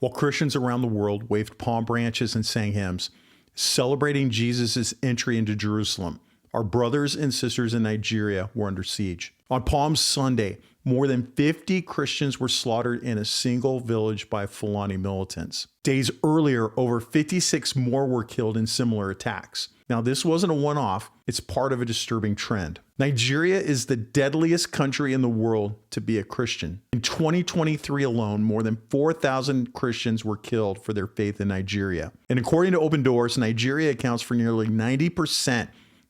while Christians around the world waved palm branches and sang hymns, celebrating Jesus' entry into Jerusalem, our brothers and sisters in Nigeria were under siege. On Palm Sunday, more than 50 Christians were slaughtered in a single village by Fulani militants. Days earlier, over 56 more were killed in similar attacks. Now, this wasn't a one-off, it's part of a disturbing trend. Nigeria is the deadliest country in the world to be a Christian. In 2023 alone, more than 4,000 Christians were killed for their faith in Nigeria. And according to Open Doors, Nigeria accounts for nearly 90%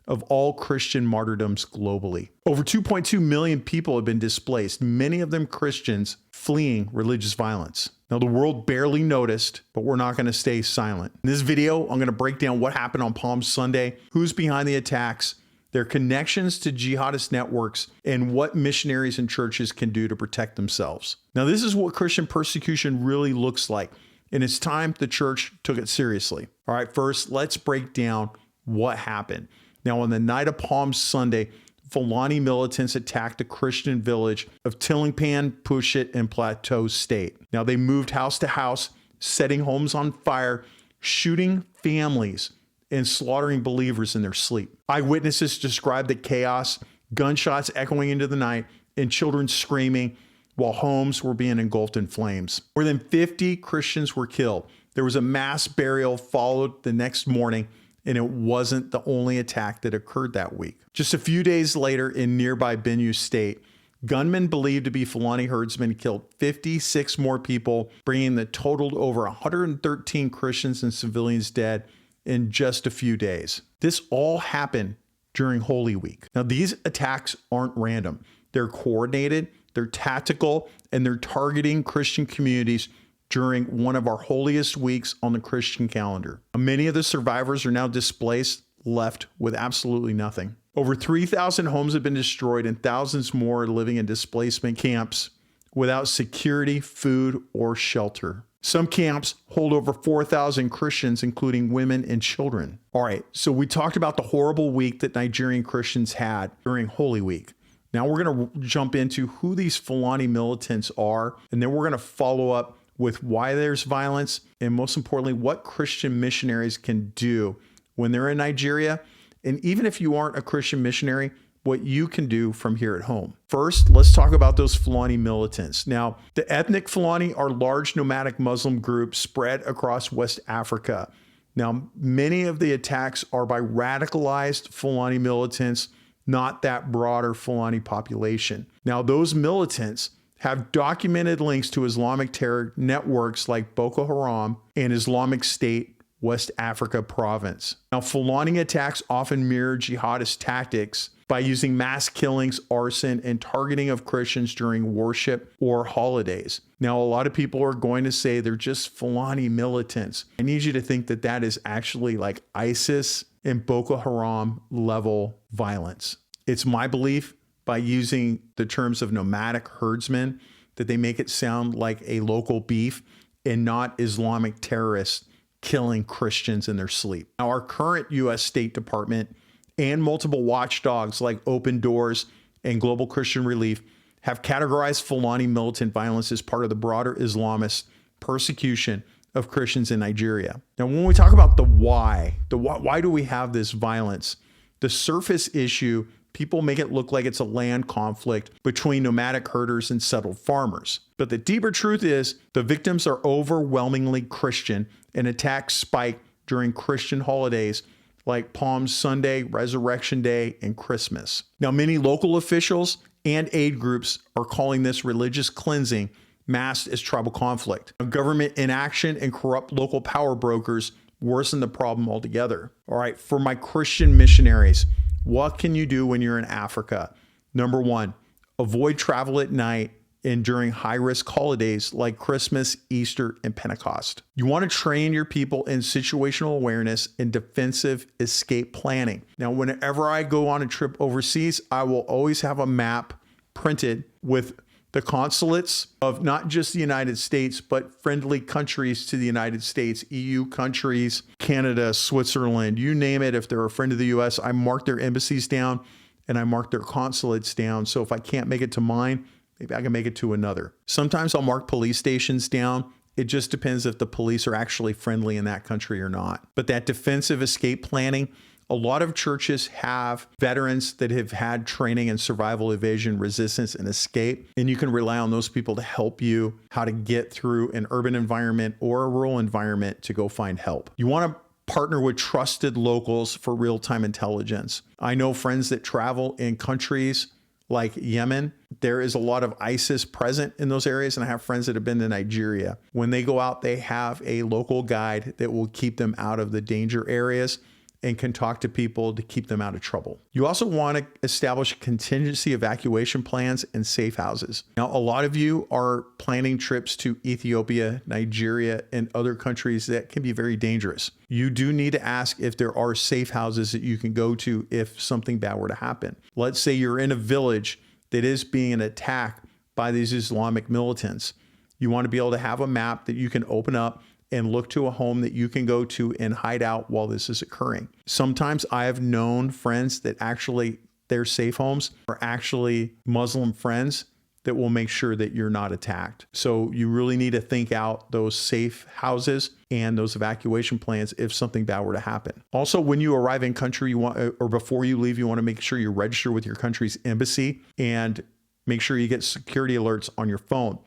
of all Christian martyrdoms globally. Over 2.2 million people have been displaced, many of them Christians fleeing religious violence. Now, the world barely noticed, but we're not going to stay silent. In this video, I'm going to break down what happened on Palm Sunday, who's behind the attacks, their connections to jihadist networks, and what missionaries and churches can do to protect themselves. Now, this is what Christian persecution really looks like, and it's time the church took it seriously. All right, first, let's break down what happened. Now, on the night of Palm Sunday, Fulani militants attacked a Christian village of Tillingpan, Pushit, and Plateau state. Now, they moved house to house, setting homes on fire, shooting families, and slaughtering believers in their sleep. Eyewitnesses described the chaos, gunshots echoing into the night, and children screaming while homes were being engulfed in flames. More than 50 Christians were killed. There was a mass burial followed the next morning, and it wasn't the only attack that occurred that week. Just a few days later in nearby Benue state, gunmen believed to be Fulani herdsmen killed 56 more people, bringing the total to over 113 Christians and civilians dead in just a few days. This all happened during Holy Week. Now, these attacks aren't random. They're coordinated, they're tactical, and they're targeting Christian communities during one of our holiest weeks on the Christian calendar. Many of the survivors are now displaced, left with absolutely nothing. Over 3,000 homes have been destroyed and thousands more are living in displacement camps without security, food, or shelter. Some camps hold over 4,000 Christians, including women and children. All right, so we talked about the horrible week that Nigerian Christians had during Holy Week. Now we're going to jump into who these Fulani militants are, and then we're going to follow up with why there's violence, and most importantly, what Christian missionaries can do when they're in Nigeria. And even if you aren't a Christian missionary, what you can do from here at home. First, let's talk about those Fulani militants. Now, the ethnic Fulani are large nomadic Muslim groups spread across West Africa. Now, many of the attacks are by radicalized Fulani militants, not that broader Fulani population. Now, those militants have documented links to Islamic terror networks like Boko Haram and Islamic State West Africa province. Now, Fulani attacks often mirror jihadist tactics by using mass killings, arson, and targeting of Christians during worship or holidays. Now, a lot of people are going to say they're just Fulani militants. I need you to think that that is actually like ISIS and Boko Haram level violence. It's my belief, by using the terms of nomadic herdsmen, that they make it sound like a local beef and not Islamic terrorists killing Christians in their sleep. Now, our current U.S. State Department and multiple watchdogs like Open Doors and Global Christian Relief have categorized Fulani militant violence as part of the broader Islamist persecution of Christians in Nigeria. Now, when we talk about the why do we have this violence? The surface issue, people make it look like it's a land conflict between nomadic herders and settled farmers. But the deeper truth is the victims are overwhelmingly Christian, and attacks spike during Christian holidays like Palm Sunday, Resurrection Day, and Christmas. Now, many local officials and aid groups are calling this religious cleansing masked as tribal conflict. Now, government inaction and corrupt local power brokers worsen the problem altogether. All right, for my Christian missionaries, what can you do when you're in Africa? Number one, avoid travel at night and during high-risk holidays like Christmas, Easter, and Pentecost. You want to train your people in situational awareness and defensive escape planning. Now, whenever I go on a trip overseas, I will always have a map printed with the consulates of not just the United States, but friendly countries to the United States, EU countries, Canada, Switzerland, you name it. If they're a friend of the US, I mark their embassies down and I mark their consulates down. So if I can't make it to mine, maybe I can make it to another. Sometimes I'll mark police stations down It just depends if the police are actually friendly in that country or not. But that defensive escape planning, a lot of churches have veterans that have had training in survival, evasion, resistance, and escape. And you can rely on those people to help you how to get through an urban environment or a rural environment to go find help. You want to partner with trusted locals for real-time intelligence. I know friends that travel in countries like Yemen. There is a lot of ISIS present in those areas, and I have friends that have been to Nigeria. When they go out, they have a local guide that will keep them out of the danger areas and can talk to people to keep them out of trouble. You also want to establish contingency evacuation plans and safe houses. Now, a lot of you are planning trips to Ethiopia, Nigeria, and other countries that can be very dangerous. You do need to ask if there are safe houses that you can go to if something bad were to happen. Let's say you're in a village that is being attacked by these Islamic militants. You want to be able to have a map that you can open up and look to a home that you can go to and hide out while this is occurring. Sometimes I have known friends that actually their safe homes are actually Muslim friends that will make sure that you're not attacked. So you really need to think out those safe houses and those evacuation plans if something bad were to happen. Also, when you arrive in country, or before you leave, you want to make sure you register with your country's embassy and make sure you get security alerts on your phone.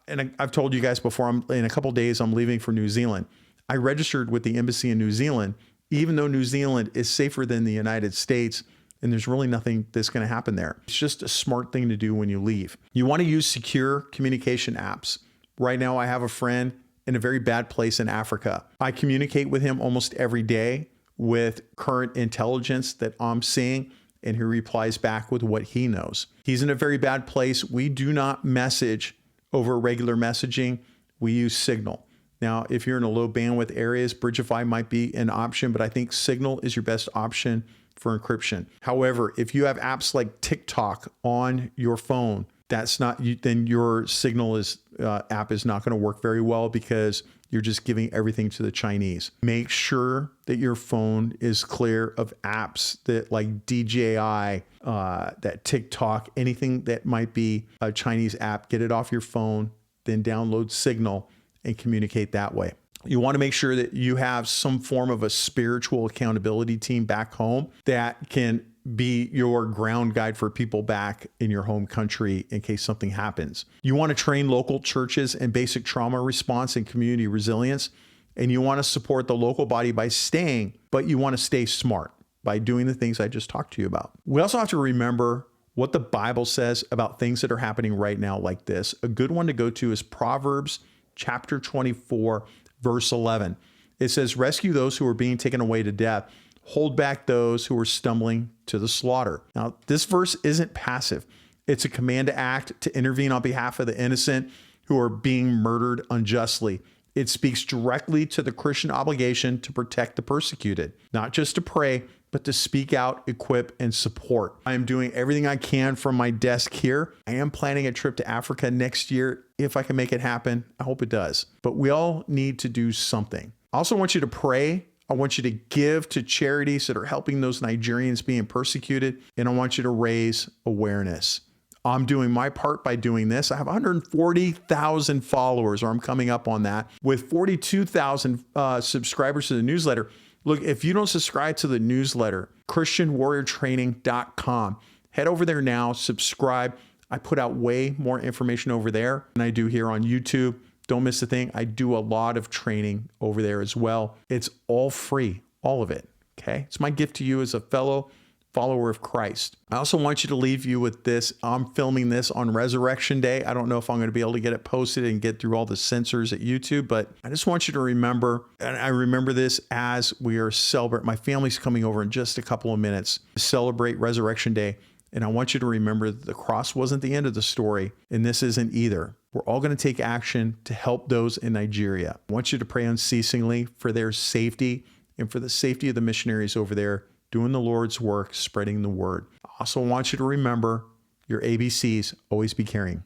I've told you guys before, in a couple of days, I'm leaving for New Zealand. I registered with the embassy in New Zealand, even though New Zealand is safer than the United States, and there's really nothing that's going to happen there. It's just a smart thing to do when you leave. You want to use secure communication apps. Right now, I have a friend in a very bad place in Africa. I communicate with him almost every day with current intelligence that I'm seeing, and he replies back with what he knows. He's in a very bad place. We do not message over regular messaging. We use Signal. Now, if you're in a low bandwidth areas, Bridgeify might be an option, but I think Signal is your best option for encryption. However, if you have apps like TikTok on your phone, then your Signal app is not going to work very well because you're just giving everything to the Chinese. Make sure that your phone is clear of apps that like DJI, that TikTok, anything that might be a Chinese app. Get it off your phone, then download Signal and communicate that way. You want to make sure that you have some form of a spiritual accountability team back home that can be your ground guide for people back in your home country in case something happens. You want to train local churches in basic trauma response and community resilience. And you want to support the local body by staying, but you want to stay smart by doing the things I just talked to you about. We also have to remember what the Bible says about things that are happening right now like this. A good one to go to is Proverbs chapter 24, verse 11. It says, "Rescue those who are being taken away to death. Hold back those who are stumbling to the slaughter." Now, this verse isn't passive. It's a command to act, to intervene on behalf of the innocent who are being murdered unjustly. It speaks directly to the Christian obligation to protect the persecuted, not just to pray, but to speak out, equip, and support. I am doing everything I can from my desk here. I am planning a trip to Africa next year if I can make it happen. I hope it does. But we all need to do something. I also want you to pray. I want you to give to charities that are helping those Nigerians being persecuted, and I want you to raise awareness. I'm doing my part by doing this. I have 140,000 followers, or I'm coming up on that, with 42,000 subscribers to the newsletter. Look, if you don't subscribe to the newsletter, ChristianWarriorTraining.com, head over there now, subscribe. I put out way more information over there than I do here on YouTube. Don't miss a thing. I do a lot of training over there as well. It's all free, all of it. Okay. It's my gift to you as a fellow follower of Christ. I also want you to leave you with this. I'm filming this on Resurrection Day. I don't know if I'm going to be able to get it posted and get through all the censors at YouTube, but I just want you to remember, and I remember this as we are celebrating. My family's coming over in just a couple of minutes to celebrate Resurrection Day. And I want you to remember that the cross wasn't the end of the story, and this isn't either. We're all going to take action to help those in Nigeria. I want you to pray unceasingly for their safety and for the safety of the missionaries over there doing the Lord's work, spreading the word. I also want you to remember your ABCs, always be caring.